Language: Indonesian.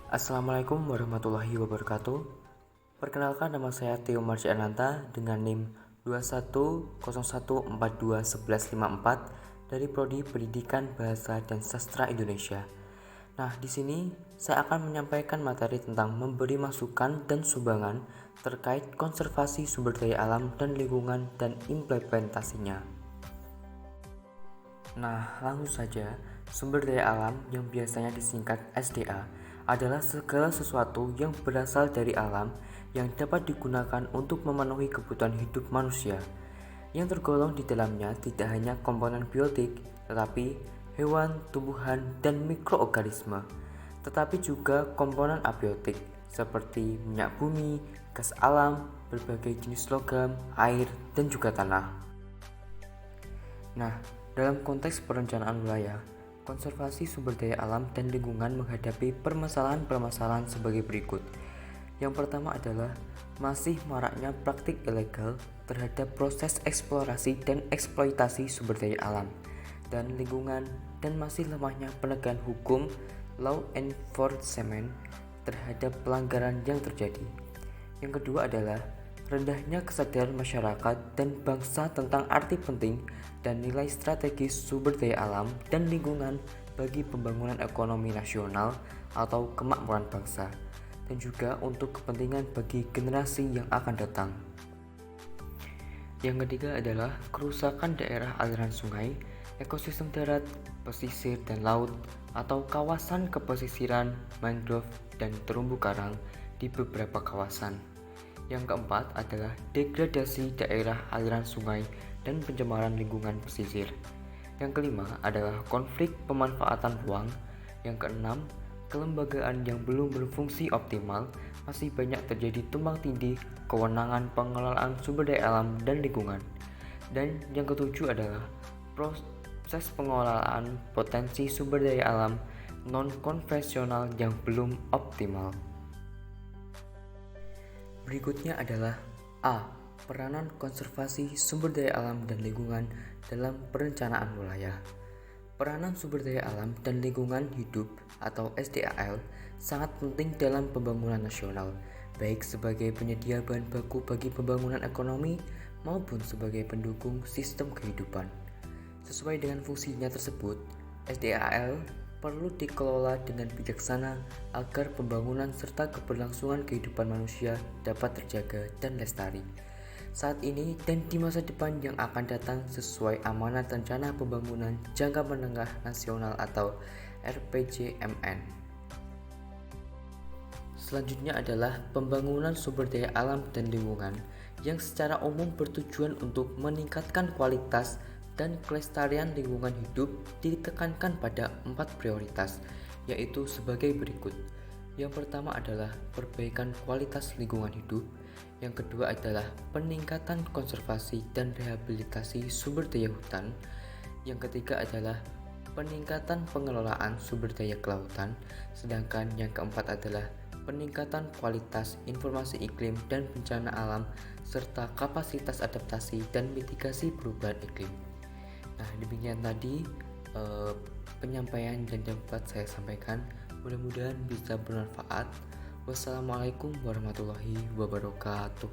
Assalamualaikum warahmatullahi wabarakatuh. Perkenalkan, nama saya Theo Marciananta dengan NIM 2101421154 dari Prodi Pendidikan Bahasa dan Sastra Indonesia. Nah, di sini saya akan menyampaikan materi tentang memberi masukan dan sumbangan terkait konservasi sumber daya alam dan lingkungan dan implementasinya. Nah, langsung saja, sumber daya alam yang biasanya disingkat SDA adalah segala sesuatu yang berasal dari alam yang dapat digunakan untuk memenuhi kebutuhan hidup manusia. Yang tergolong di dalamnya tidak hanya komponen biotik, tetapi hewan, tumbuhan, dan mikroorganisme, tetapi juga komponen abiotik seperti minyak bumi, gas alam, berbagai jenis logam, air, dan juga tanah. Nah, dalam konteks perencanaan wilayah, konservasi sumber daya alam dan lingkungan menghadapi permasalahan-permasalahan sebagai berikut. Yang pertama adalah masih maraknya praktik ilegal terhadap proses eksplorasi dan eksploitasi sumber daya alam dan lingkungan, dan masih lemahnya penegakan hukum law enforcement terhadap pelanggaran yang terjadi. Yang kedua adalah rendahnya kesadaran masyarakat dan bangsa tentang arti penting dan nilai strategis sumber daya alam dan lingkungan bagi pembangunan ekonomi nasional atau kemakmuran bangsa, dan juga untuk kepentingan bagi generasi yang akan datang. Yang ketiga adalah kerusakan daerah aliran sungai, ekosistem darat, pesisir dan laut, atau kawasan kepesisiran, mangrove, dan terumbu karang di beberapa kawasan. Yang keempat adalah degradasi daerah aliran sungai dan pencemaran lingkungan pesisir. Yang kelima adalah konflik pemanfaatan ruang. Yang keenam, kelembagaan yang belum berfungsi optimal. Masih banyak terjadi tumpang tindih kewenangan pengelolaan sumber daya alam dan lingkungan. Dan yang ketujuh adalah proses pengelolaan potensi sumber daya alam non-konvensional yang belum optimal. Berikutnya adalah A. Peranan konservasi sumber daya alam dan lingkungan dalam perencanaan wilayah. Peranan sumber daya alam dan lingkungan hidup atau SDAL sangat penting dalam pembangunan nasional, baik sebagai penyedia bahan baku bagi pembangunan ekonomi maupun sebagai pendukung sistem kehidupan. Sesuai dengan fungsinya tersebut, SDAL perlu dikelola dengan bijaksana agar pembangunan serta keberlangsungan kehidupan manusia dapat terjaga dan lestari saat ini dan di masa depan yang akan datang sesuai amanat Rencana Pembangunan Jangka Menengah Nasional atau RPJMN. Selanjutnya adalah pembangunan sumber daya alam dan lingkungan yang secara umum bertujuan untuk meningkatkan kualitas dan kelestarian lingkungan hidup ditekankan pada 4 prioritas, yaitu sebagai berikut. Yang pertama adalah perbaikan kualitas lingkungan hidup. Yang kedua adalah peningkatan konservasi dan rehabilitasi sumber daya hutan. Yang ketiga adalah peningkatan pengelolaan sumber daya kelautan. Sedangkan yang keempat adalah peningkatan kualitas informasi iklim dan bencana alam serta kapasitas adaptasi dan mitigasi perubahan iklim. Nah, demikian tadi penyampaian yang dapat saya sampaikan. Mudah-mudahan bisa bermanfaat. Wassalamualaikum warahmatullahi wabarakatuh.